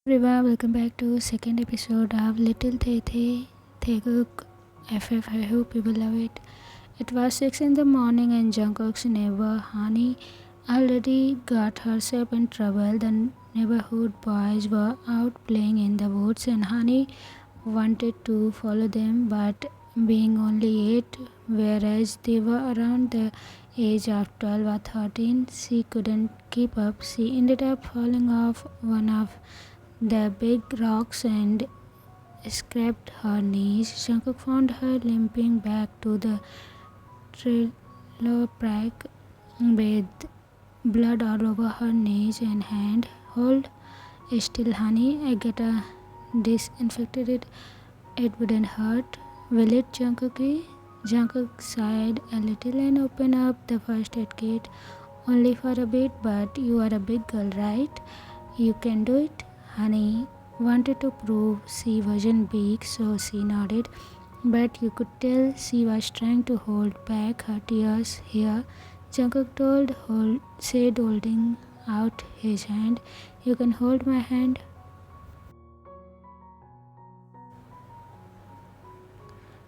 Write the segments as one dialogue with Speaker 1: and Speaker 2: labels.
Speaker 1: Everyone, welcome back to second episode of Little Taekook FF. I hope you will love it. It was 6 in the morning and Jungkook's neighbor Hani already got herself in trouble. The neighborhood boys were out playing in the woods and Hani wanted to follow them, but being only 8, whereas they were around the age of 12 or 13, she couldn't keep up. She ended up falling off one of the big rocks and scraped her knees. Jungkook found her limping back to the trailer park with blood all over her knees and hand. Hold still, honey. I get a disinfected. It wouldn't hurt, will it, Jungkook? Jungkook sighed a little and opened up the first aid kit. Only for a bit, but you are a big girl, right? You can do it. Honey wanted to prove she wasn't big, so she nodded, but you could tell she was trying to hold back her tears. Here, Jungkook said, holding out his hand, "You can hold my hand."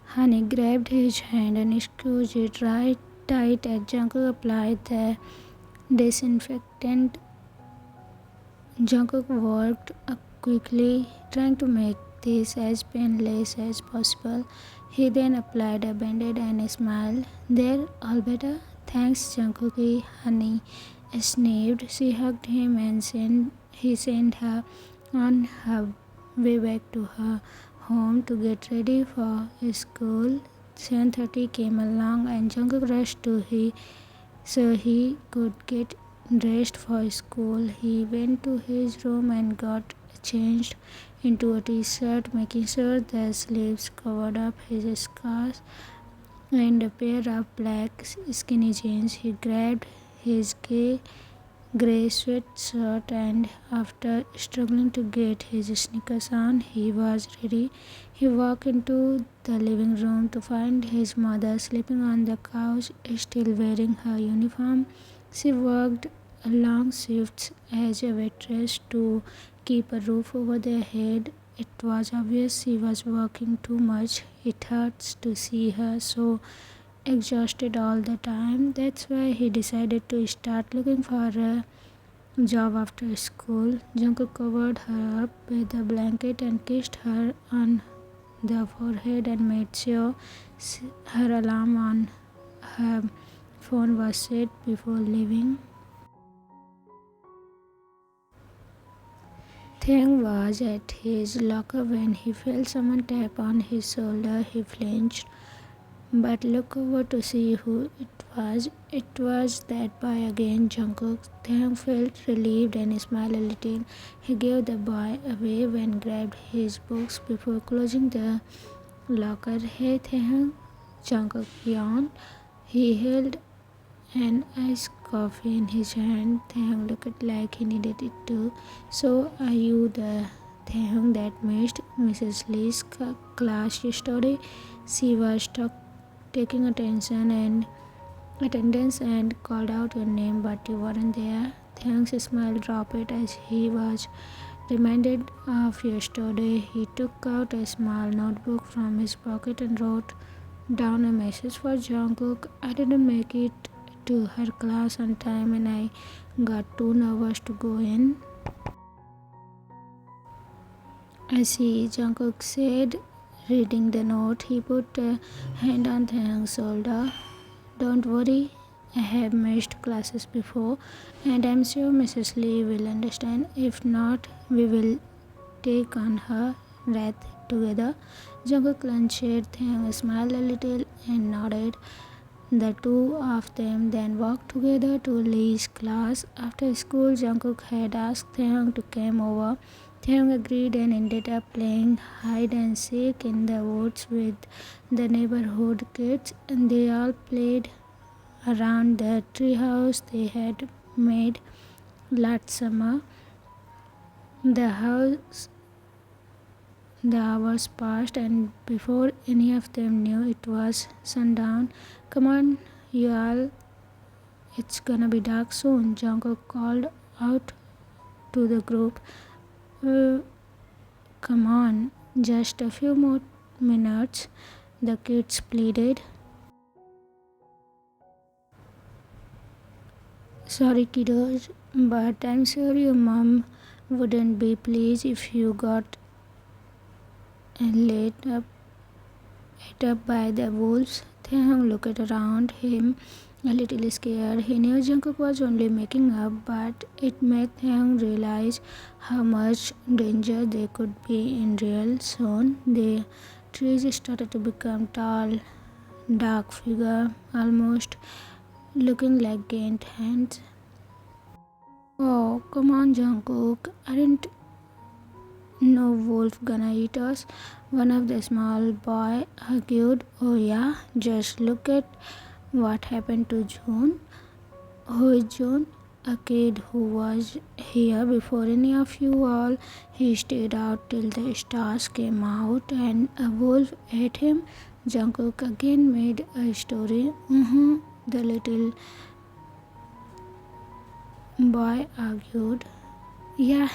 Speaker 1: Honey grabbed his hand and squeezed it right tight as Jungkook applied the disinfectant. Jungkook worked quickly, trying to make this as painless as possible. He then applied a band-aid and smiled. "There, all better? Thanks, Jungkook." Honey sniffed. She hugged him and he sent her on her way back to her home to get ready for school. 7:30 came along and Jungkook rushed to so he could get dressed for school. He went to his room and got changed into a t-shirt, making sure the sleeves covered up his scars, and a pair of black skinny jeans. He grabbed his grey sweatshirt and after struggling to get his sneakers on, he was ready. He walked into the living room to find his mother sleeping on the couch, still wearing her uniform. She worked long shifts as a waitress to keep a roof over their head. It was obvious she was working too much. It hurts to see her so exhausted all the time. That's why he decided to start looking for a job after school. Jungkook covered her up with a blanket and kissed her on the forehead and made sure her alarm on her phone was set before leaving. Taehyung was at his locker when he felt someone tap on his shoulder. He flinched, but looked over to see who it was. It was that boy again, Jungkook. Taehyung felt relieved and smiled a little. He gave the boy a wave and grabbed his books before closing the locker. "Hey Taehyung," Jungkook yawned. He held an iced coffee in his hand. Taehyung looked like he needed it too. "So are you the Taehyung that missed Mrs. Lee's class yesterday?" She was taking attendance and called out your name, but you weren't there. Taehyung's smile dropped as he was reminded of yesterday. He took out a small notebook from his pocket and wrote down a message for Jungkook. "I didn't make it to her class on time and I got too nervous to go in." "I see," Jungkook said, reading the note. He put a hand on Taehyung's shoulder. "Don't worry, I have missed classes before, and I'm sure Mrs. Lee will understand. If not, we will take on her wrath together." Jungkook clenched. Taehyung smiled a little and nodded. The two of them then walked together to Lee's class. After school, Jungkook had asked Taehyung to come over. Taehyung agreed and ended up playing hide and seek in the woods with the neighborhood kids, and they all played around the treehouse they had made last summer. The house The hours passed, and before any of them knew it was sundown. "Come on, you all, it's gonna be dark soon," Jungkook called out to the group. Uh, Come on, just a few more minutes, the kids pleaded. Sorry, kiddos, but I'm sure your mom wouldn't be pleased if you got laid up, ate up by the wolves. Taehyung looked around him a little scared. He knew Jungkook was only making up, but it made Taehyung realize how much danger they could be in real. Soon, the trees started to become tall, dark figure, almost looking like giant hands. Oh, come on, Jungkook. Aren't no wolf gonna eat us? One of the small boy argued. Oh yeah, just look at what happened to June. Who is June? A kid who was here before any of you all. He stayed out till the stars came out and a wolf ate him. Jungkook again made a story. The little boy argued. Yeah,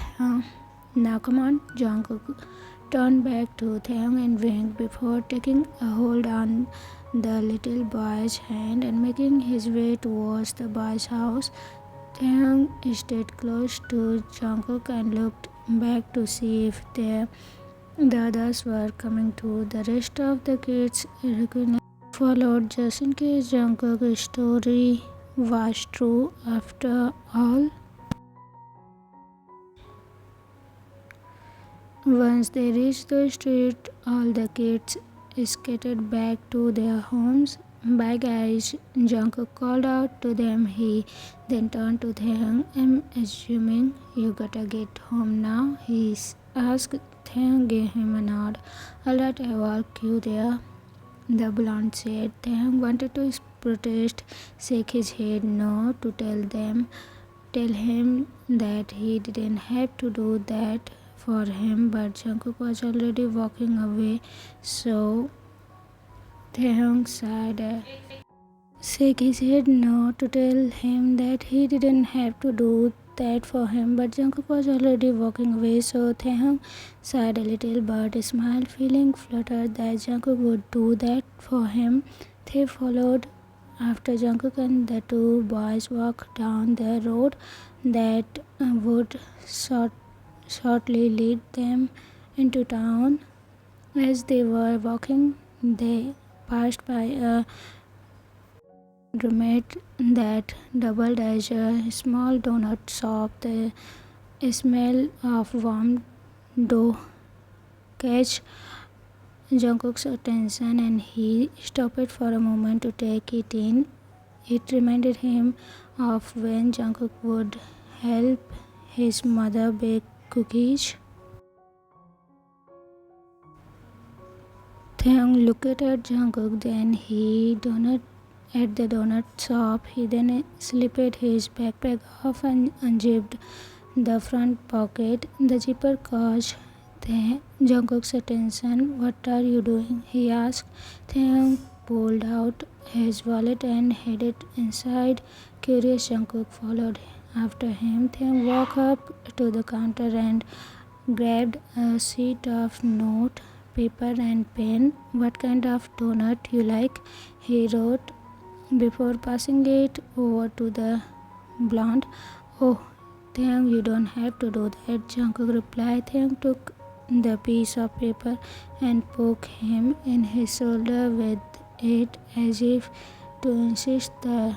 Speaker 1: now come on, Jungkook turned back to Taehyung and winked before taking a hold on the little boy's hand and making his way towards the boy's house. Taehyung stayed close to Jungkook and looked back to see if the others were coming too. The rest of the kids followed just in case Jungkook's story was true after all. Once they reached the street, all the kids skated back to their homes. Bye guys, Jungkook called out to them. He then turned to Taehyung. I'm assuming you gotta get home now, he asked. Taehyung gave him a nod. Alright, I walk you there, the blonde said. Taehyung wanted to protest, shake his head no, to tell him that he didn't have to do that for him, but Jungkook was already walking away, so Taehyung sighed. Shake his head no to tell him that he didn't have to do that for him, but Jungkook was already walking away, so Taehyung sighed a little but smiled, feeling flattered that Jungkook would do that for him. They followed after Jungkook and the two boys walked down the road that would shortly lead them into town. As they were walking, they passed by a laundromat that doubled as a small donut shop. The smell of warm dough catch Jungkook's attention and he stopped for a moment to take it in. It reminded him of when Jungkook would help his mother bake cookies. Taehyung looked at Jungkook, then at the donut shop. He then slipped his backpack off and unzipped the front pocket. The zipper caught Jungkook's attention. What are you doing? He asked. Taehyung pulled out his wallet and headed inside. Curious, Jungkook followed after him. Taehyung walked up to the counter and grabbed a sheet of note paper and pen. What kind of donut you like? He wrote before passing it over to the blonde. Oh, Taehyung, you don't have to do that, Jungkook replied. Taehyung took the piece of paper and poked him in his shoulder with it as if to insist the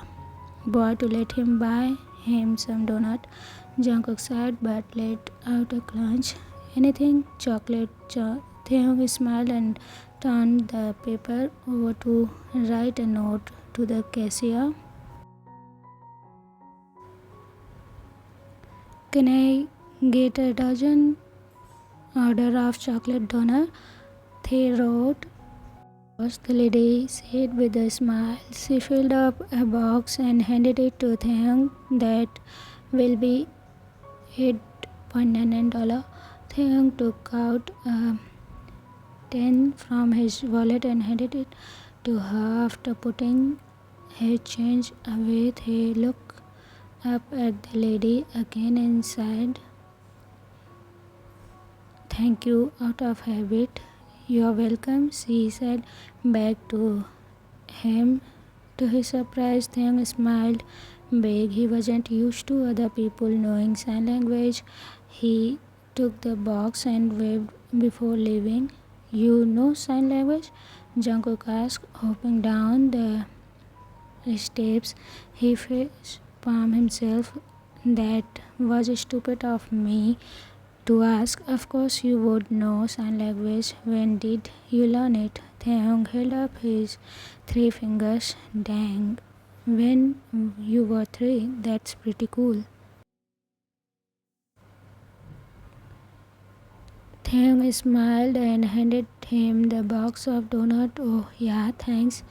Speaker 1: boy to let him buy him some donut. Jungkook sighed but let out a crunch. Anything? Chocolate? Taehyung smiled and turned the paper over to write a note to the cashier. Can I get a dozen order of chocolate donut? They wrote. The lady said with a smile. She filled up a box and handed it to Taehyung. That will be $8.99. Taehyung took out a 10 from his wallet and handed it to her. After putting his change away, he looked up at the lady again and sighed. Thank you, out of habit. You're welcome, she said back to him. To his surprise, Taehyung smiled big. He wasn't used to other people knowing sign language. He took the box and waved before leaving. You know sign language? Jungkook asked, hopping down the steps. He face palmed himself. That was stupid of me to ask. Of course you would know sign language. When did you learn it? Taehyung held up his three fingers. Dang. When you were 3, that's pretty cool. Taehyung smiled and handed him the box of donuts. Oh yeah, thanks.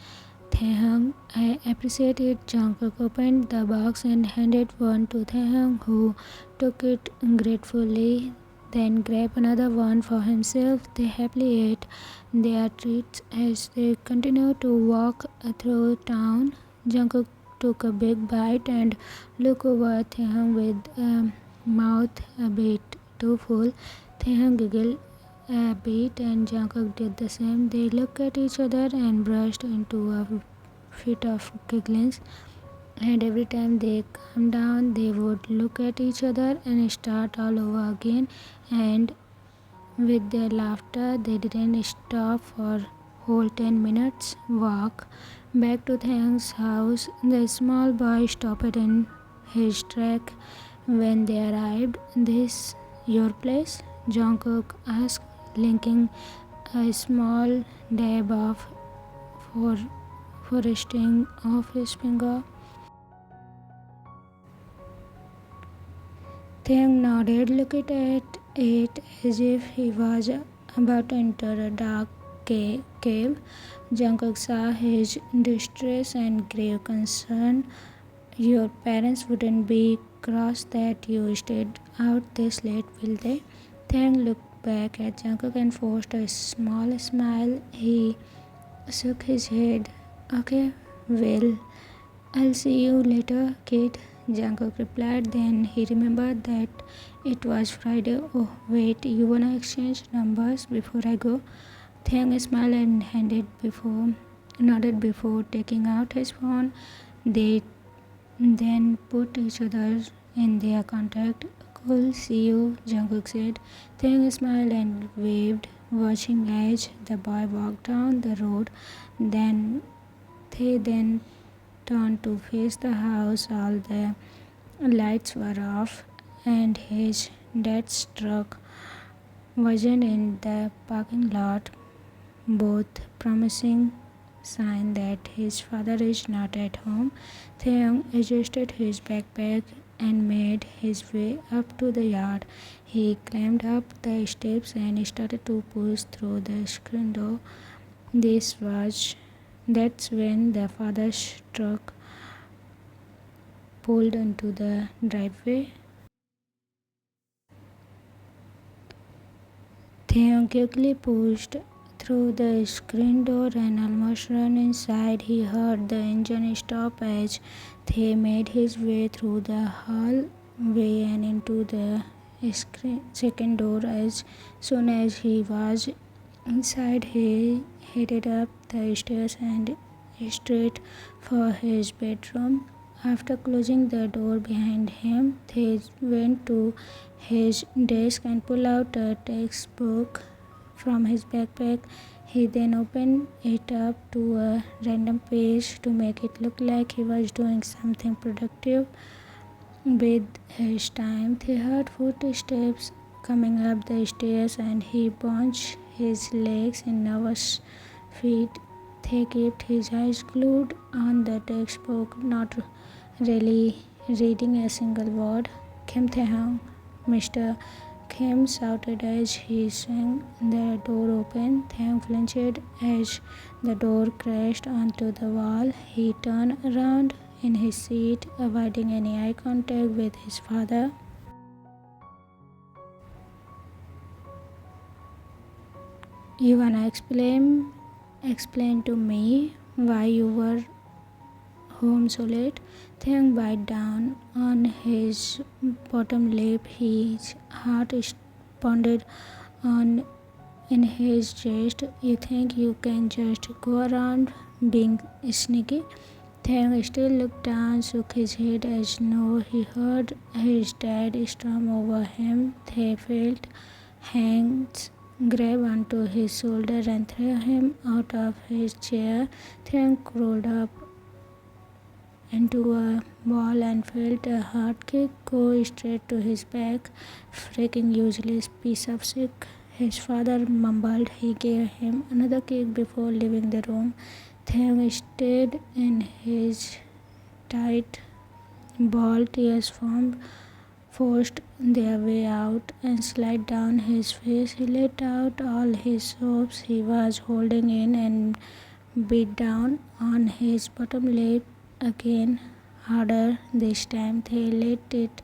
Speaker 1: Taehyung, I appreciate it. Jungkook opened the box and handed one to Taehyung, who took it gratefully, then grabbed another one for himself. They happily ate their treats as they continued to walk through town. Jungkook took a big bite and looked over at Taehyung with mouth a bit too full. Taehyung giggled a bit and Jungkook did the same. They looked at each other and burst into a fit of giggling. And every time they calmed down, they would look at each other and start all over again. And with their laughter, they didn't stop for whole 10 minutes walk back to Taehyung's house. The small boy stopped in his track when they arrived. This your place? Jungkook asked, linking a small dab of for foresting off his finger. Taehyung nodded, looking at it as if he was about to enter a dark cave. Jungkook saw his distress and grave concern. Your parents wouldn't be cross that you stayed out this late, will they? Taehyung looked back at Jungkook and forced a small smile. He shook his head. Okay, well, I'll see you later, kid. Jungkook replied. Then he remembered that it was Friday. Oh, wait, you wanna exchange numbers before I go? Taehyung smiled and nodded before taking out his phone. They then put each other in their contact. Cool, see you, Jungkook said. Taehyung smiled and waved, watching as the boy walked down the road. They then turned to face the house. All the lights were off, and his dad's truck wasn't in the parking lot, both promising sign that his father is not at home. Taehyung adjusted his backpack and made his way up to the yard. He climbed up the steps and started to push through the screen door. That's when the father's truck pulled into the driveway. Taehyung quickly pushed through the screen door and almost ran inside. He heard the engine stop as they made his way through the hallway and into the second door. As soon as he was inside, he headed up the stairs and straight for his bedroom. After closing the door behind him, he went to his desk and pulled out a textbook from his backpack. He then opened it up to a random page to make it look like he was doing something productive with his time. He heard footsteps coming up the stairs and he bunched his legs in nervous feet. He kept his eyes glued on the textbook, not really reading a single word. Kim Taehyung, Mr. Kim shouted as he swung the door open. Taehyung flinched as the door crashed onto the wall. He turned around in his seat, avoiding any eye contact with his father. You wanna explain to me why you were home so late? Taehyung bit down on his bottom lip. His heart pounded on in his chest. You think you can just go around being sneaky? Taehyung still looked down, shook his head as though he heard his dad storm over him. They felt hands grab onto his shoulder and throw him out of his chair. Taehyung rolled up into a ball and felt a hard kick go straight to his back. Freaking useless piece of shit, his father mumbled. He gave him another kick before leaving the room. Taehyung stayed in his tight ball. Tears forced their way out and slid down his face. He let out all his sobs he was holding in and beat down on his bottom lip again, harder this time. They let it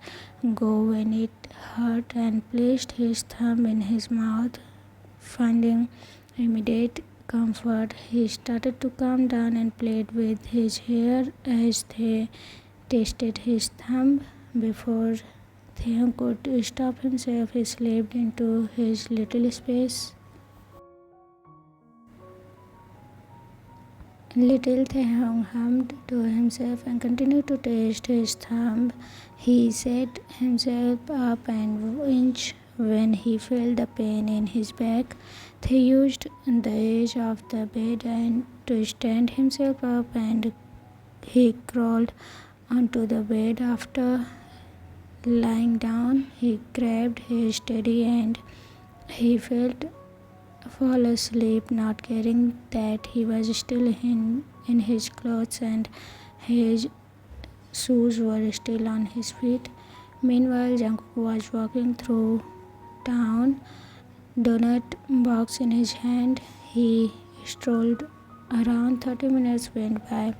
Speaker 1: go when it hurt and placed his thumb in his mouth. Finding immediate comfort, he started to calm down and played with his hair as they tasted his thumb. Before Taehyung could stop himself, he slipped into his little space. Little Taehyung hummed to himself and continued to taste his thumb. He set himself up and winched when he felt the pain in his back. He used the edge of the bed and to stand himself up, and he crawled onto the bed. After lying down, he grabbed his teddy and he felt fall asleep, not caring that he was still in his clothes and his shoes were still on his feet. Meanwhile, Jungkook was walking through town, donut box in his hand. He strolled around. 30 minutes went by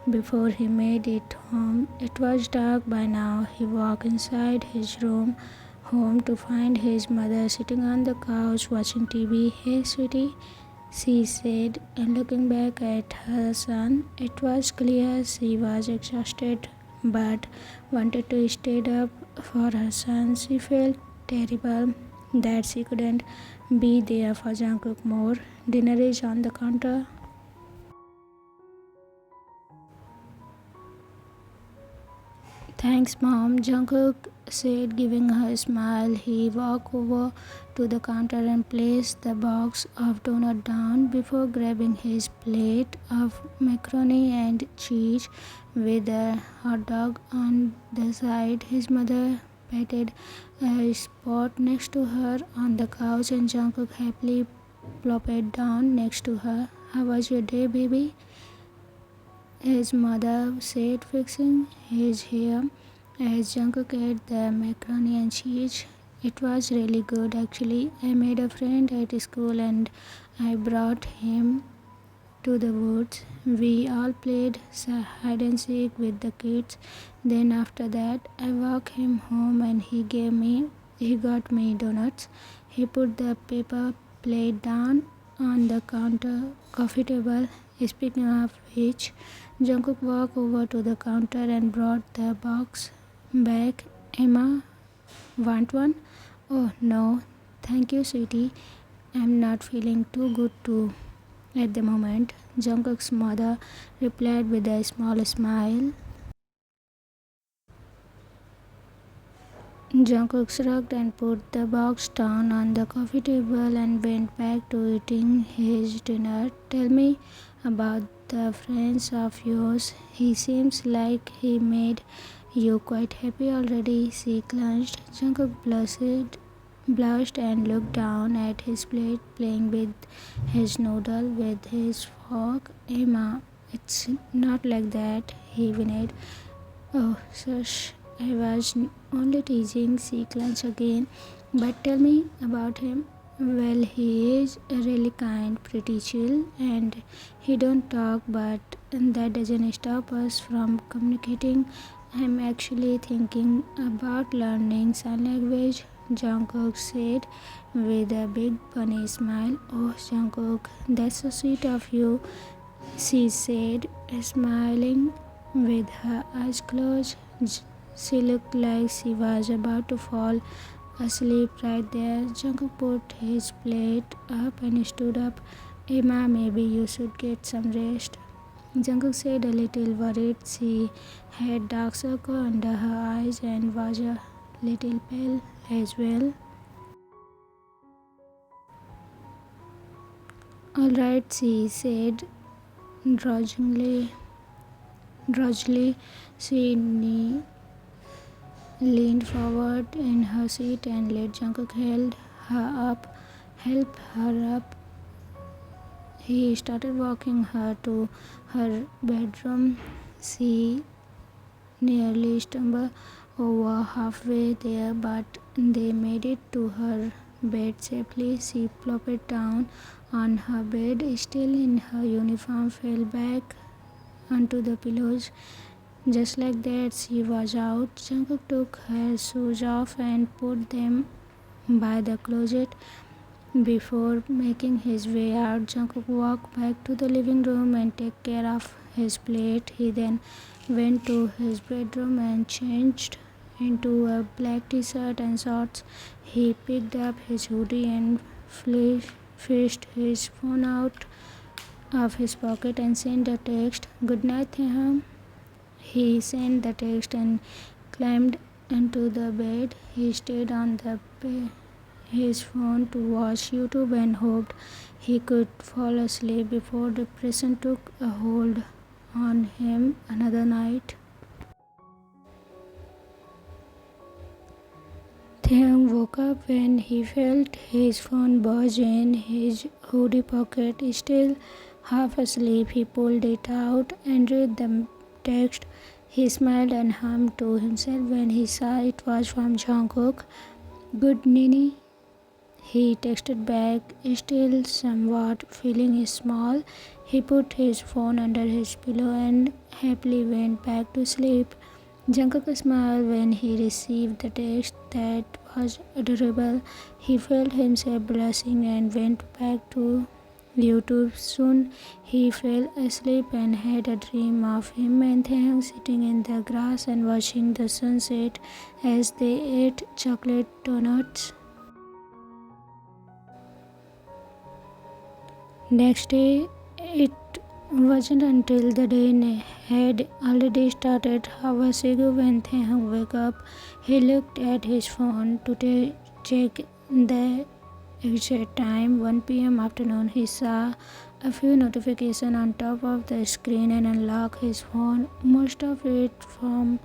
Speaker 1: before he made it home. It was dark by now. He walked inside his room home to find his mother sitting on the couch watching TV. "Hey, sweetie," she said, and looking back at her son, it was clear she was exhausted but wanted to stay up for her son. She felt terrible that she couldn't be there for Jungkook more. "Dinner is on the counter." "Thanks, Mom," Jungkook said, giving her a smile. He walked over to the counter and placed the box of donuts down before grabbing his plate of macaroni and cheese with a hot dog on the side. His mother patted a spot next to her on the couch, and Jungkook happily plopped down next to her. "How was your day, baby?" his mother said, fixing his hair as Jungkook ate the macaroni and cheese. "It was really good, actually. I made a friend at school and I brought him to the woods. We all played hide and seek with the kids. Then after that, I walked him home and he got me donuts." He put the paper plate down on the coffee table. Speaking of which, Jungkook walked over to the counter and brought the box back. "Emma, want one?" "Oh, no. Thank you, sweetie. I'm not feeling too good at the moment," Jungkook's mother replied with a small smile. Jungkook shrugged and put the box down on the coffee table and went back to eating his dinner. "Tell me about the friends of yours. He seems like he made you quite happy already," she clenched. Jungkook blushed and looked down at his plate, playing with his noodle with his fork. "Emma, it's not like that," he whined. "Oh, shush. I was only teasing," she clenched again. "But tell me about him." "Well, he is really kind, pretty chill, and he don't talk, but that doesn't stop us from communicating. I'm actually thinking about learning sign language," Jungkook said with a big funny smile. "Oh, Jungkook, that's so sweet of you," she said, smiling with her eyes closed. She looked like she was about to fall asleep right there. Jungkook put his plate up and stood up. Emma, maybe you should get some rest. Jungkook said, a little worried. She had dark circle under her eyes and was a little pale as well. All right, she said drowsily. She leaned forward in her seat and let Jungkook help her up. He started walking her to her bedroom. She nearly stumbled over halfway there, but they made it to her bed safely. She plopped down on her bed, still in her uniform, fell back onto the pillows. Just like that, she was out. Jungkook took her shoes off and put them by the closet. Before making his way out, Jungkook walked back to the living room and took care of his plate. He then went to his bedroom and changed into a black t-shirt and shorts. He picked up his hoodie and fished his phone out of his pocket and sent a text. Good night, Taehyung. He sent the text and climbed into the bed. He stayed on his phone to watch YouTube and hoped he could fall asleep before depression took a hold on him another night. Taehyung woke up when he felt his phone buzz in his hoodie pocket. Still half asleep, he pulled it out and read the text. He smiled and hummed to himself when he saw it was from Jungkook. Good Nini, he texted back, still somewhat feeling small. He put his phone under his pillow and happily went back to sleep. Jungkook smiled when he received the text. That was adorable. He felt himself blushing and went back to YouTube. Soon he fell asleep and had a dream of him and Taehyung sitting in the grass and watching the sunset as they ate chocolate donuts. Next day, it wasn't until the day had already started hours ago when Taehyung woke up. He looked at his phone to check the exact time, 1 p.m. afternoon. He saw a few notifications on top of the screen and unlocked his phone, most of it from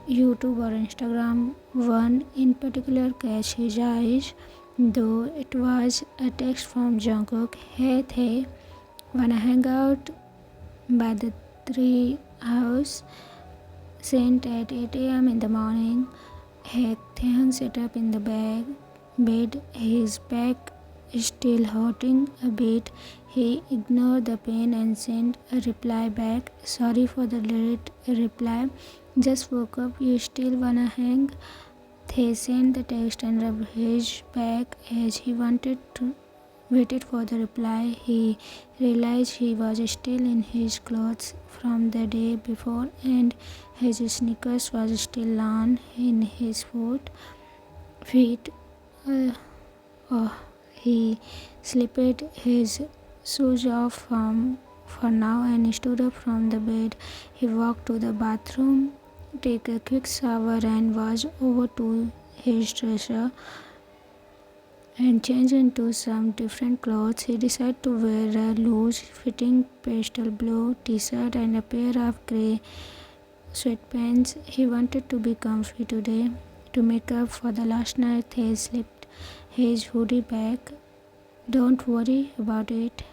Speaker 1: YouTube or Instagram. One in particular caught his eyes, though it was a text from Jungkook. Hey Tae, wanna hang out by the tree house? Sent at 8 a.m. in the morning. Heck, Taehyung sat up in the bed, his back still hurting a bit. He ignored the pain and sent a reply back. Sorry for the late reply. Just woke up. You still wanna hang? They sent the text and rubbed his back as he waited for the reply. He realized he was still in his clothes from the day before and his sneakers was still on in his feet. He slipped his shoes off for now and stood up from the bed. He walked to the bathroom, took a quick shower and was over to his dresser and changed into some different clothes. He decided to wear a loose-fitting pastel blue t-shirt and a pair of grey sweatpants. He wanted to be comfy today. To make up for the last night, he slipped his hoodie back. Don't worry about it.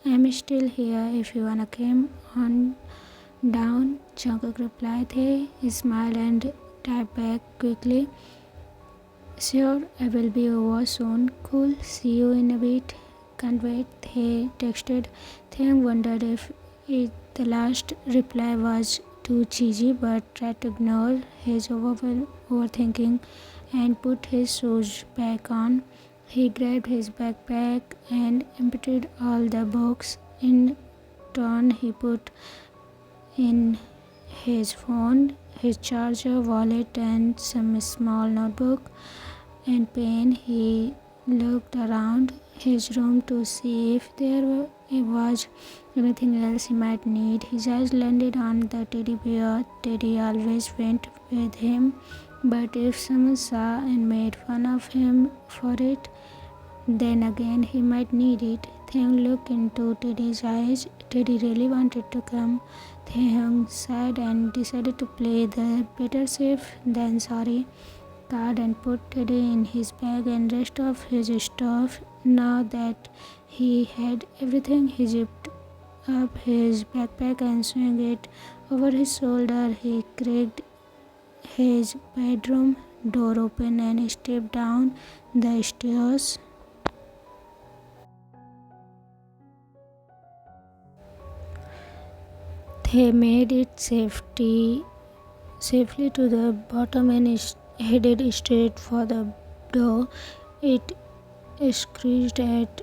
Speaker 1: I'm still here if you wanna come on down, Jungkook replied. He smiled and typed back quickly. Sure, I will be over soon. Cool, see you in a bit. Can't wait, he texted. Taehyung wondered if the last reply was too cheesy, but tried to ignore his overthinking and put his shoes back on. He grabbed his backpack and emptied all the books. In turn, he put in his phone, his charger, wallet and some small notebook. and pain. He looked around his room to see if there was anything else he might need. His eyes landed on the teddy bear. Teddy always went with him, but if someone saw and made fun of him for it, then again he might need it. Taehyung looked into Teddy's eyes. Teddy really wanted to come. Taehyung sighed and decided to play the better safe than sorry card and put Teddy in his bag and rest of his stuff. Now that he had everything, he zipped up his backpack and swung it over his shoulder. He cracked his bedroom door open and stepped down the stairs. They made it safely to the bottom and headed straight for the door. It screeched at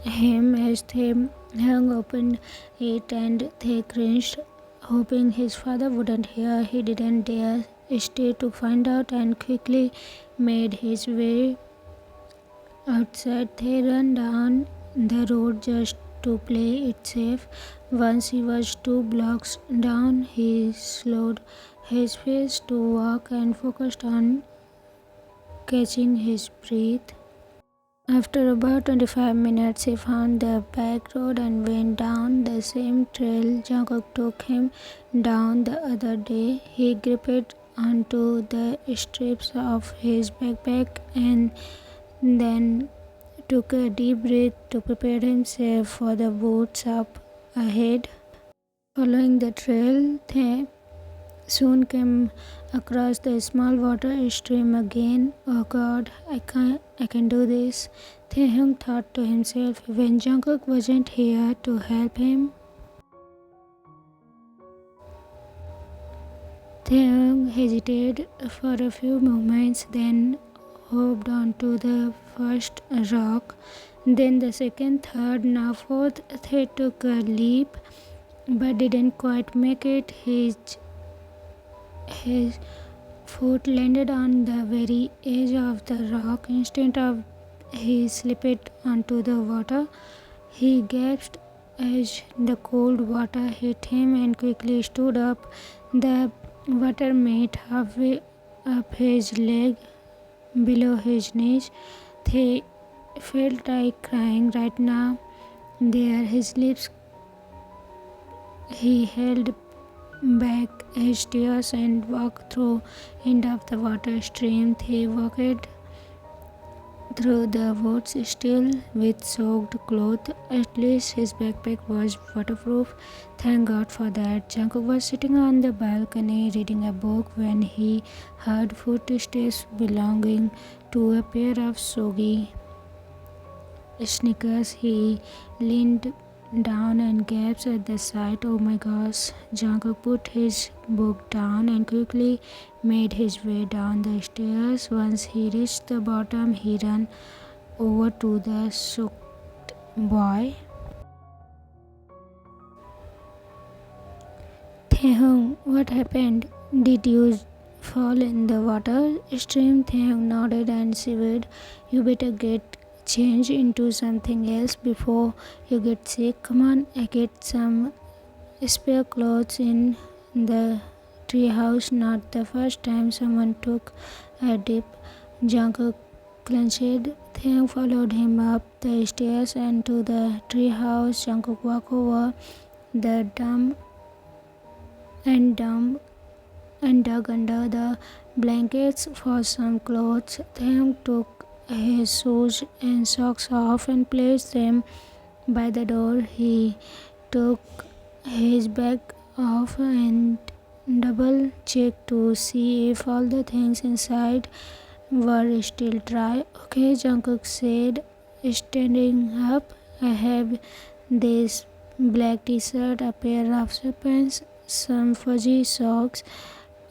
Speaker 1: him as they hung open it, and they cringed, hoping his father wouldn't hear. He didn't dare stay to find out and quickly made his way outside. They ran down the road just to play it safe. Once he was 2 blocks down, he slowed his pace to walk and focused on catching his breath. After about 25 minutes, he found the back road and went down the same trail Jungkook took him down the other day. He gripped onto the strips of his backpack and then took a deep breath to prepare himself for the woods up ahead. Following the trail, they soon came across the small water stream again. Oh God, I can do this, Taehyung thought to himself. When Jungkook wasn't here to help him, Taehyung hesitated for a few moments, then hopped onto the first rock, then the second, third, now fourth. They took a leap but didn't quite make it. His foot landed on the very edge of the rock. Instead of he slipped onto the water. He gasped as the cold water hit him and quickly stood up. The water met halfway up his leg below his knees. He felt like crying right now. There, his lips. He held back his tears and walked through end of the water stream. He walked through the woods still with soaked clothes. At least his backpack was waterproof. Thank God for that. Jungkook was sitting on the balcony reading a book when he heard footsteps belonging to a pair of soggy sneakers. He leaned down and gasped at the sight. Oh my gosh. Jungkook put his book down and quickly made his way down the stairs. Once he reached the bottom, he ran over to the soaked boy. Taehyung, what happened? Did you fall in the water stream? Taehyung nodded and shivered. You better get changed into something else before you get sick. Come on, I get some spare clothes in the treehouse. Not the first time someone took a dip. Jungkook clenched. Taehyung followed him up the stairs and to the treehouse. Jungkook walked over the dump and dug under the blankets for some clothes. Taehyung took his shoes and socks off and placed them by the door. He took his bag off and double checked to see if all the things inside were still dry. Okay, Jungkook said, standing up. I have this black t-shirt, a pair of sweatpants, some fuzzy socks,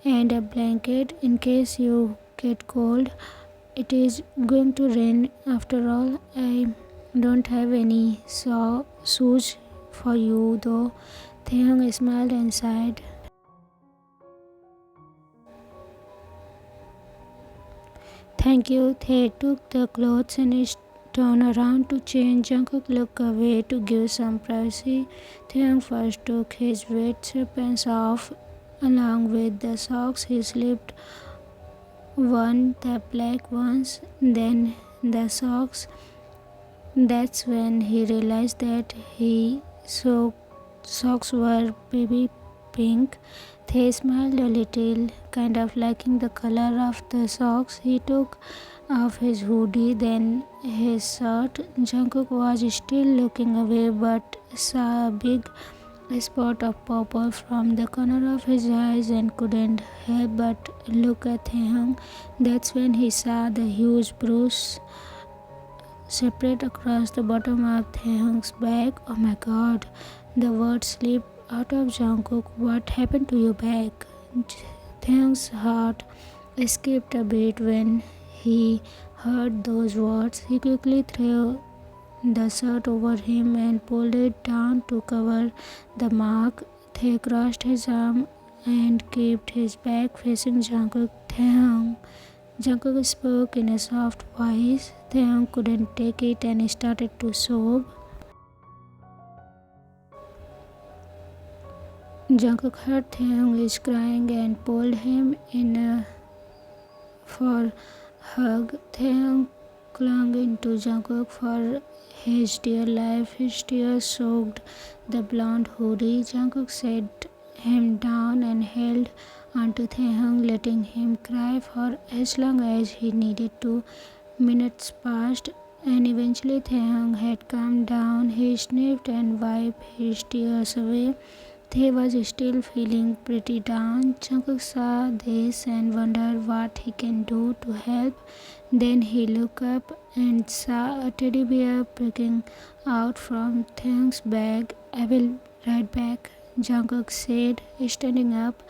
Speaker 1: and a blanket in case you get cold. It is going to rain after all. I don't have any shoes for you though. Taehyung smiled and sighed. Thank you. They took the clothes and turned around to change. Jungkook looked away to give some privacy. Taehyung first took his wet sweatpants off along with the socks. He slipped one, the black ones, then the socks. That's when he realized that his socks were baby pink. They smiled a little, kind of liking the color of the socks. He took off his hoodie, then his shirt. Jungkook was still looking away but saw a big spot of purple from the corner of his eyes and couldn't help but look at Taehyung. That's when he saw the huge bruise separate across the bottom of Taehyung's back. Oh my god, the words slipped out of Jungkook. What happened to your back? Taehyung's heart skipped a beat when he heard those words. He quickly threw the shirt over him and pulled it down to cover the mark. They crossed his arm and kept his back facing Jungkook. Taehyung. Jungkook spoke in a soft voice. Taehyung couldn't take it and started to sob. Jungkook heard Taehyung is crying and pulled him in for hug. Taehyung clung into Jungkook for his dear life. His tears soaked the blonde hoodie. Jungkook sat him down and held onto Taehyung, letting him cry for as long as he needed to. Minutes passed, and eventually Taehyung had calmed down. He sniffed and wiped his tears away. He was still feeling pretty down. Jungkook saw this and wondered what he can do to help. Then he looked up and saw a teddy bear peeking out from Taehyung's bag. I will right back, Jungkook said, standing up.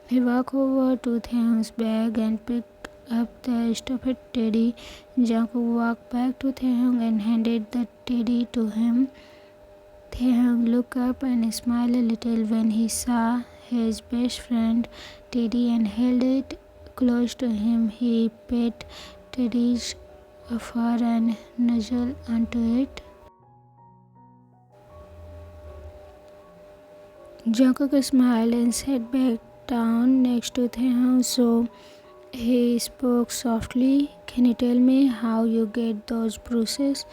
Speaker 1: He walked over to Taehyung's bag and picked up the stuffed teddy. Jungkook walked back to Taehyung and handed the teddy to him. Taehyung looked up and smiled a little when he saw his best friend Teddy and held it close to him. He pet Teddy's fur and nuzzled onto it. Jungkook smiled and sat back down next to Taehyung, so he spoke softly. Can you tell me how you get those bruises?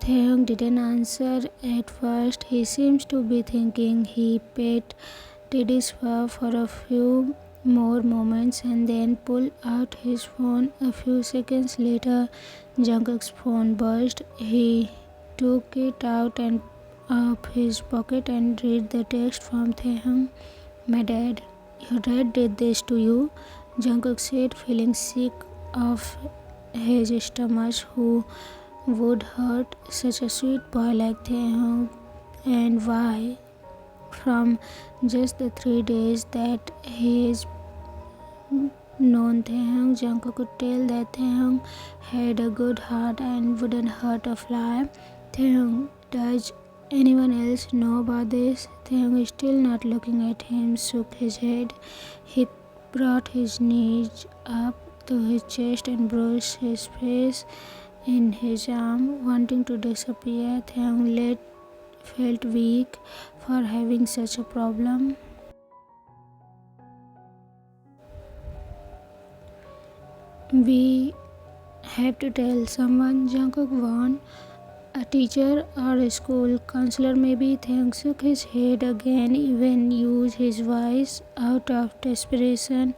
Speaker 1: Taehyung didn't answer at first. He seems to be thinking. He pet Teddy's fur for a few more moments and then pulled out his phone. A few seconds later, Jungkook's phone buzzed. He took it out and of his pocket and read the text from Taehyung. My dad. Your dad did this to you? Jungkook said, feeling sick of his stomach. Who would hurt such a sweet boy like Taehyung, and why? From just the 3 days that he is known Taehyung, Jungkook could tell that Taehyung had a good heart and wouldn't hurt a fly. Taehyung, does anyone else know about this? Taehyung, still not looking at him, shook his head. He brought his knees up to his chest and brushed his face in his arm, wanting to disappear. Taehyung felt weak for having such a problem. We have to tell someone, Jungkook warned. A teacher or a school counselor maybe. Taehyung shook his head again, even used his voice out of desperation.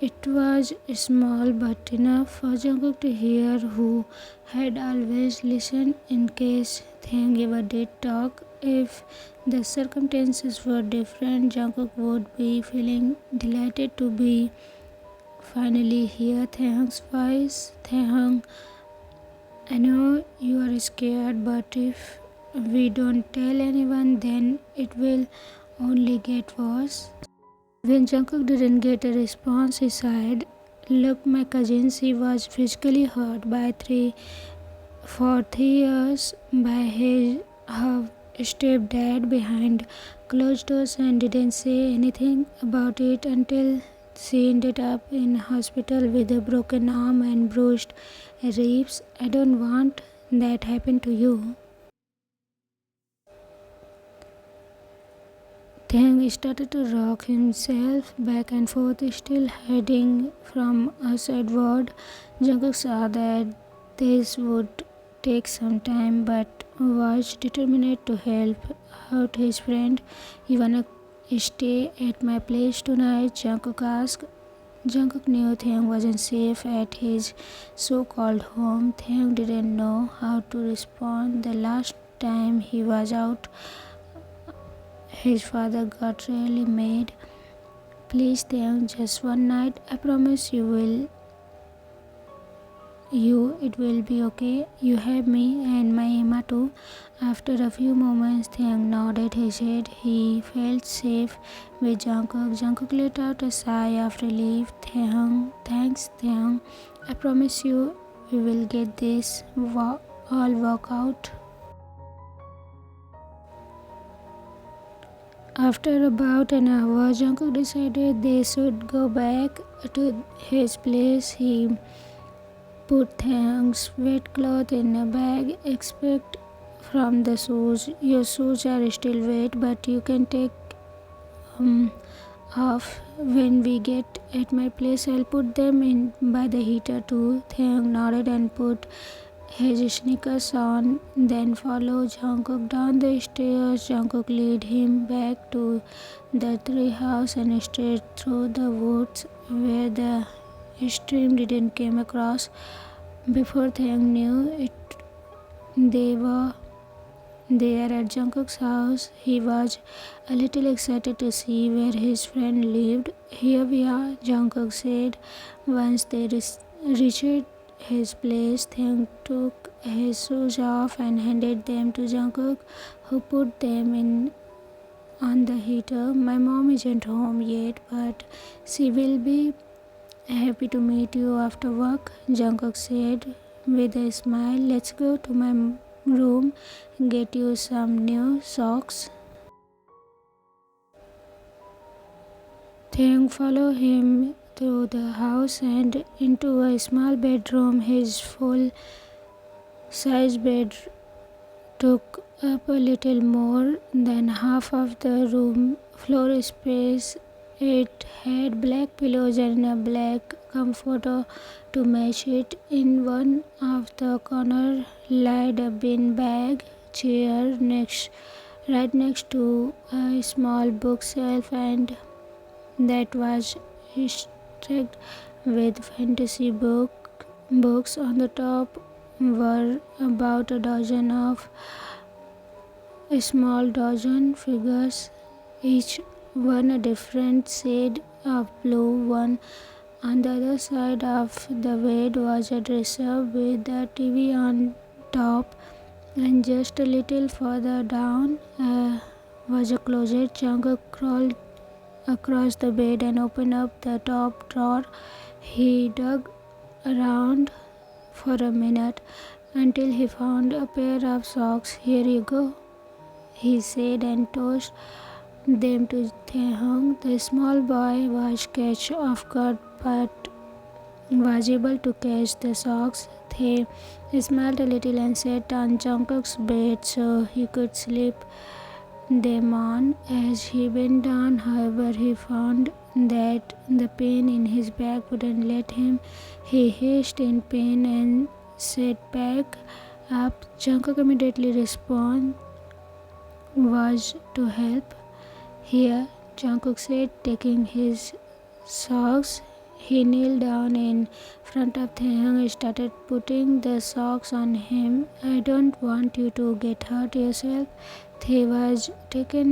Speaker 1: It was small but enough for Jungkook to hear, who had always listened in case Taehyung ever did talk. If the circumstances were different, Jungkook would be feeling delighted to be finally hear Taehyung's voice. Taehyung, I know you are scared, but if we don't tell anyone, then it will only get worse. When Jungkook didn't get a response, he sighed. Look, my cousin, she was physically hurt for 3 years by her stepdad behind closed doors and didn't say anything about it until She ended up in hospital with a broken arm and bruised ribs. I don't want that happen to you. Taehyung started to rock himself back and forth, still hiding from us outward. Jungkook saw that this would take some time but was determined to help out his friend. "You wanna stay at my place tonight?" Jungkook asked. Jungkook knew Taehyung wasn't safe at his so-called home. Taehyung didn't know how to respond. The last time he was out, his father got really mad. "Please Taehyung, just one night. I promise it will be okay. You have me and my Emma too." After a few moments, Taehyung nodded his head. He felt safe with Jungkook. Jungkook let out a sigh of relief. Thanks Taehyung. I promise you we will get this all work out. After about an hour, Jungkook decided they should go back to his place. He put Taehyung's wet cloth in a bag. "Expect from the shoes. Your shoes are still wet, but you can take off when we get at my place. I'll put them in by the heater too." Taehyung nodded and put his sneakers on, then followed Jungkook down the stairs. Jungkook led him back to the tree house and straight through the woods where the stream didn't came across. Before Taehyung knew it, they were there at Jungkook's house. He was a little excited to see where his friend lived. "Here we are," Jungkook said. Once they reached his place, Taehyung took his shoes off and handed them to Jungkook, who put them on the heater. "My mom isn't home yet, but she will be happy to meet you after work," Jungkook said with a smile. "Let's go to my room, get you some new socks." Taehyung followed him through the house and into a small bedroom. His full-size bed took up a little more than half of the room floor space. It had black pillows and a black comforter to match it. In one of the corners laid a beanbag chair right next to a small bookshelf, and that was stacked with fantasy books. On the top were about a dozen of small dozen figures, each one a different shade of blue. One on the other side of the bed was a dresser with a TV on top, and just a little further down was a closet. Jungkook crawled across the bed and opened up the top drawer. He dug around for a minute until he found a pair of socks. "Here you go," he said and tossed them to Taehyung. The small boy was caught off guard but was able to catch the socks. They smiled a little and sat on Jungkook's bed so he could slip them on. As he bent down, however, he found that the pain in his back wouldn't let him. He hissed in pain and sat back up. Jungkook immediately responded was to help. "Here," Jungkook said, taking his socks. He kneeled down in front of Taehyung and started putting the socks on him. "I don't want you to get hurt yourself." He was taken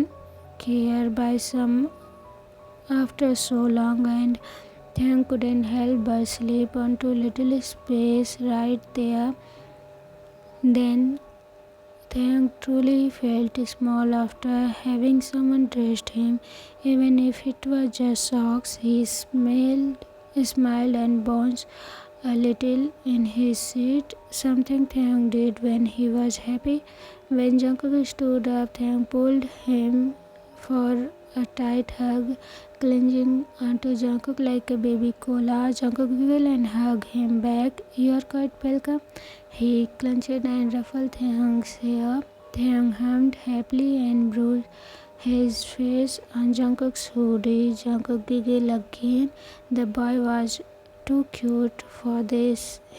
Speaker 1: care by some after so long, and Taehyung couldn't help but slip onto little space right there. Then Taehyung truly felt small after having someone dressed him, even if it was just socks. He smiled and bounced a little in his seat, something Taehyung did when he was happy. When Jungkook stood up, Taehyung pulled him for a tight hug, clinging onto Jungkook like a baby koala. Jungkook giggled and hugged him back. "You're quite welcome." He clenched and ruffled Taehyung's hair. Taehyung hummed happily and brushed his face on Jungkook's hoodie. Jungkook giggled again. The boy was too cute for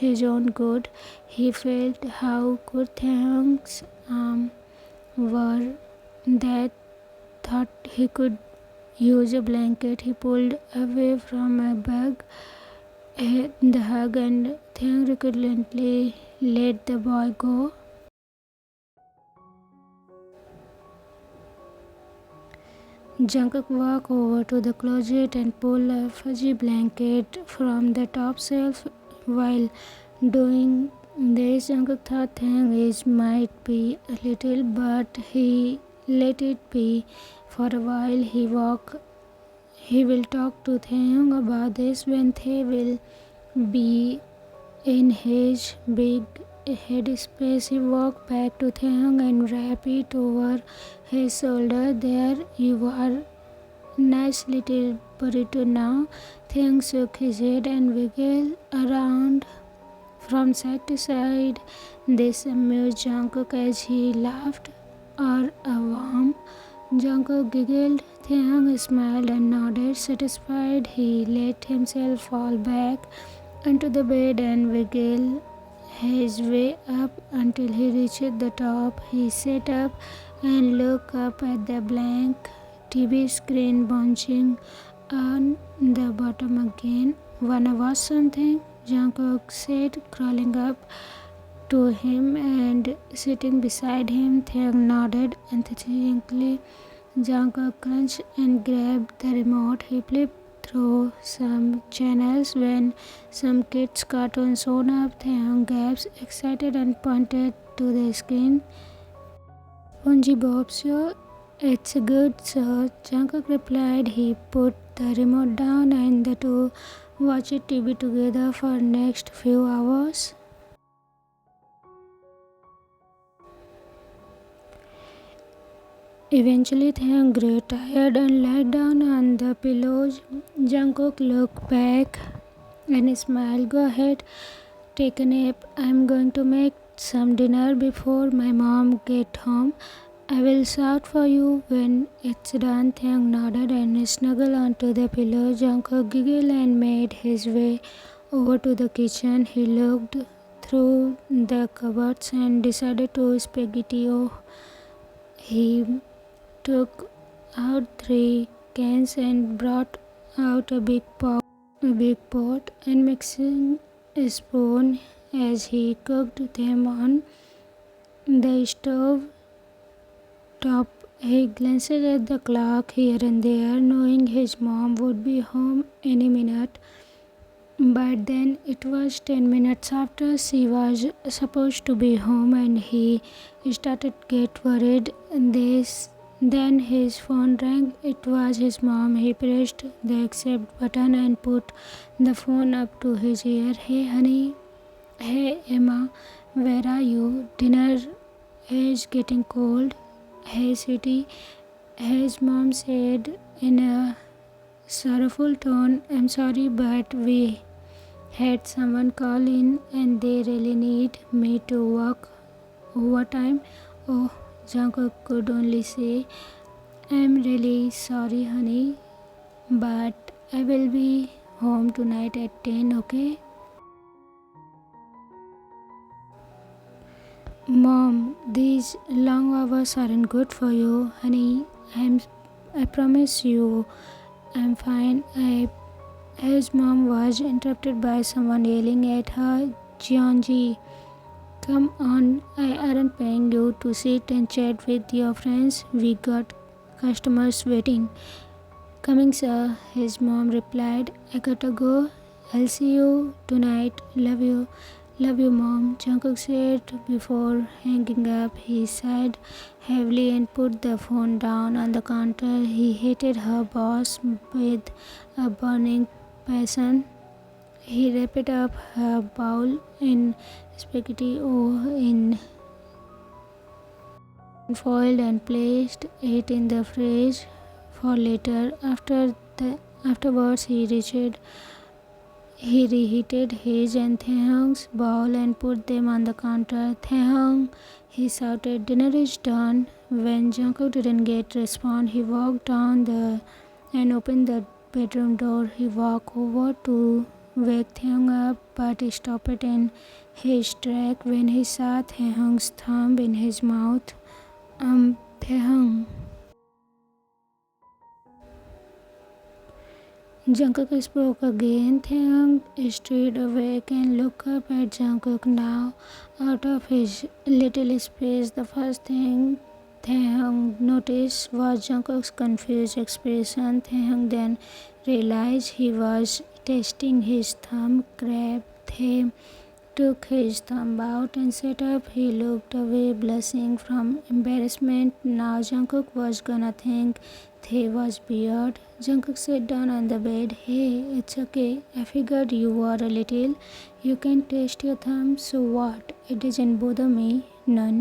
Speaker 1: his own good. He felt how good Taehyung's arms were that thought he could use a blanket. He pulled away from a bug the hug and Taehyung reluctantly let the boy go. Jungkook walked over to the closet and pulled a fuzzy blanket from the top shelf. While doing this, Jungkook thought Taehyung's age might be a little, but he let it be. For a while, he will talk to Taehyung about this when they will be in his big headspace. He walked back to Taehyung and wrapped it over his shoulder. "There you are, nice little burrito now." Taehyung shook his head and wiggled around from side to side. This amused Jungkook as he laughed. "Or a worm?" Jungkook giggled. Taehyung smiled and nodded. Satisfied, he let himself fall back onto the bed and wiggled his way up until he reached the top. He sat up and looked up at the blank TV screen bouncing on the bottom again. "Wanna watch something?" Jungkook said, crawling up to him and sitting beside him. Taehyung nodded enthusiastically. Jungkook crunched and grabbed the remote. He flipped through some channels when some kids' cartoons showed up. Taehyung gasped, excited, and pointed to the screen. "SpongeBob Show, it's a good show," Jungkook replied. He put the remote down and the two watched TV together for the next few hours. Eventually, Taehyung grew tired and lied down on the pillows. Jungkook looked back and smiled. "Go ahead, take a nap. I'm going to make some dinner before my mom gets home. I will shout for you when it's done." Taehyung nodded and snuggled onto the pillow. Jungkook giggled and made his way over to the kitchen. He looked through the cupboards and decided to spaghetti-o. He took out 3 cans and brought out a big pot and mixing a spoon as he cooked them on the stove top. He glanced at the clock here and there, knowing his mom would be home any minute. But then it was 10 minutes after she was supposed to be home, and he started to get worried. Then his phone rang. It was his mom. He pressed the accept button and put the phone up to his ear. "Hey honey." "Hey Emma, where are you? Dinner is getting cold." "Hey sweetie," his mom said in a sorrowful tone. "I'm sorry, but we had someone call in and they really need me to work overtime." "Oh," Jungkook could only say, "I'm really sorry, honey, but I will be home tonight at 10, okay?" "Mom, these long hours aren't good for you, honey. I promise you I'm fine." His mom was interrupted by someone yelling at her. "Jeonji, come on, I aren't paying you to sit and chat with your friends. We got customers waiting." "Coming, sir," his mom replied. "I gotta go. I'll see you tonight. Love you." "Love you, Mom," Jungkook said before hanging up. He sighed heavily and put the phone down on the counter. He hated her boss with a burning passion. He wrapped up her bowl in spaghetti-o in foil and placed it in the fridge for later. Afterwards, he reheated his and Taehyung's bowl and put them on the counter. Taehyung, he shouted, "Dinner is done." When Jungkook didn't get response, he walked down and opened the bedroom door. He walked over to wake Taehyung up, but he stopped in his track when he saw Taehyung's thumb in his mouth. Taehyung. Jungkook spoke again. Taehyung stayed awake and looked up at Jungkook now. Out of his little space, the first thing Taehyung noticed was Jungkook's confused expression. Taehyung then realized he was testing his thumb. Tae took his thumb out and sat up. He looked away, blushing from embarrassment. Now Jungkook was gonna think Tae was weird. Jungkook sat down on the bed. "Hey, it's okay. I figured you were a little. You can taste your thumb, so what? It doesn't bother me. None.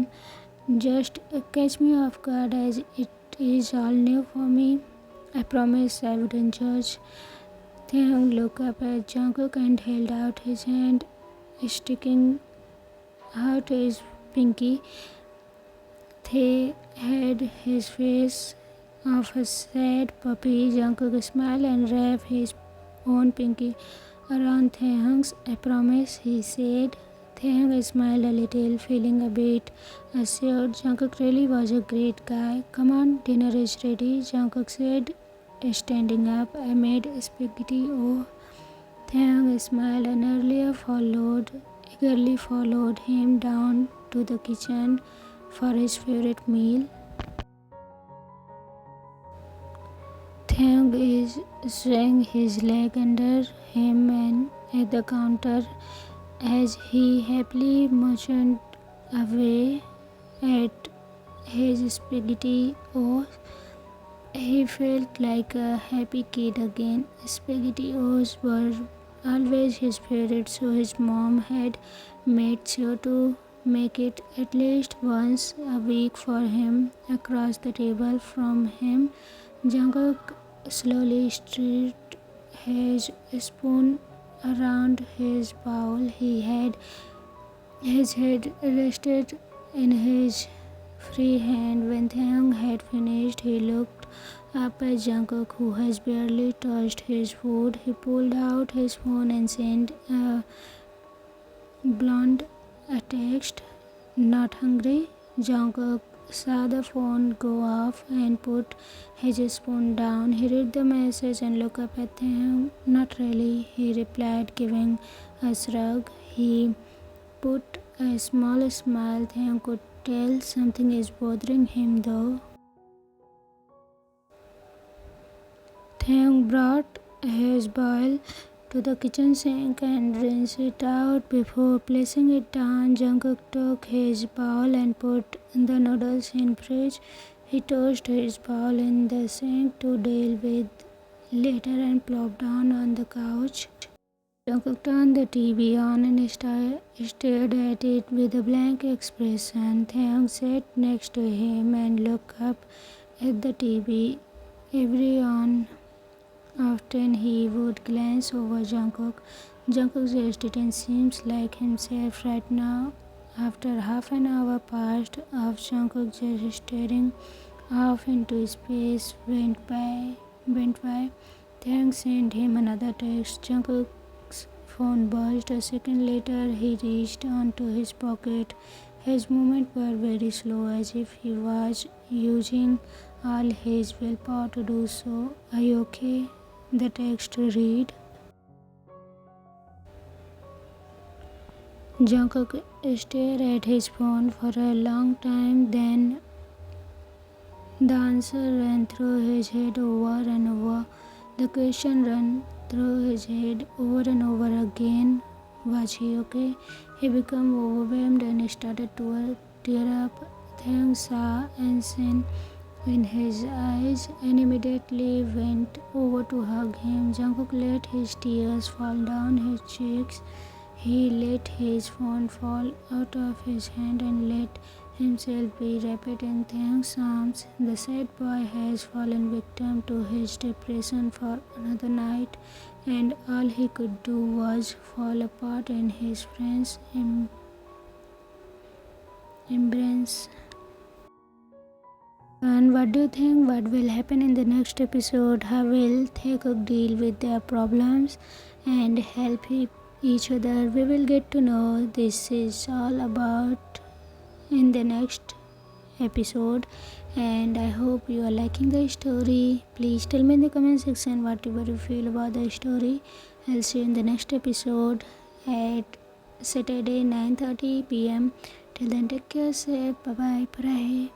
Speaker 1: Just catch me off guard as it is all new for me. I promise I wouldn't judge." Taehyung looked up at Jungkook and held out his hand, sticking out his pinky. Tae had his face of a sad puppy. Jungkook smiled and wrapped his own pinky around Taehyung's. "I promise," he said. Taehyung smiled a little, feeling a bit assured. Jungkook really was a great guy. "Come on, dinner is ready," Jungkook said, standing up. "I made spaghetti." "Oh." Taehyung smiled and eagerly followed him down to the kitchen for his favorite meal. Taehyung is swung his leg under him and at the counter as he happily motioned away at his spaghetti. Oh, he felt like a happy kid again. Spaghettios were always his favorite, so his mom had made sure to make it at least once a week for him. Across the table from him, Jungkook slowly stirred his spoon around his bowl. He had his head rested in his free hand. When Taehyung had finished, he looked up at Jungkook, who has barely touched his food. He pulled out his phone and sent a blonde a text. "Not hungry?" Jungkook saw the phone go off and put his spoon down. He read the message and looked up at Taehyung. "Not really," he replied, giving a shrug. He put a small smile. Taehyung could tell something is bothering him though. Taehyung brought his bowl to the kitchen sink and rinsed it out. Before placing it down, Jungkook took his bowl and put the noodles in fridge. He tossed his bowl in the sink to deal with later and plopped down on the couch. Jungkook turned the TV on and stared at it with a blank expression. Taehyung sat next to him and looked up at the TV. Every often he would glance over Jungkook. Jungkook just didn't seem like himself right now. After half an hour passed of Jungkook just staring off into space went by. Taehyung sent him another text. Jungkook's phone buzzed. A second later, he reached onto his pocket. His movements were very slow, as if he was using all his willpower to do so. "Are you okay?" the text read. Jungkook stared at his phone for a long time. Then the answer ran through his head over and over. The question ran through his head over and over again. Was he okay? He became overwhelmed and started to tear up. Taehyung saw anxiety in his eyes and immediately went over to hug him. Jungkook let his tears fall down his cheeks. He let his phone fall out of his hand and let himself be wrapped in Taehyung's arms. The sad boy has fallen victim to his depression for another night, and all he could do was fall apart in his friend's embrace. And what do you think? What will happen in the next episode? How will Taekook deal with their problems and help each other? We will get to know. This is all about in the next episode, and I hope you are liking the story. Please tell me in the comment section whatever you feel about the story. I'll see you in the next episode at Saturday 9:30 p.m. Till then, take care, safe. Bye bye.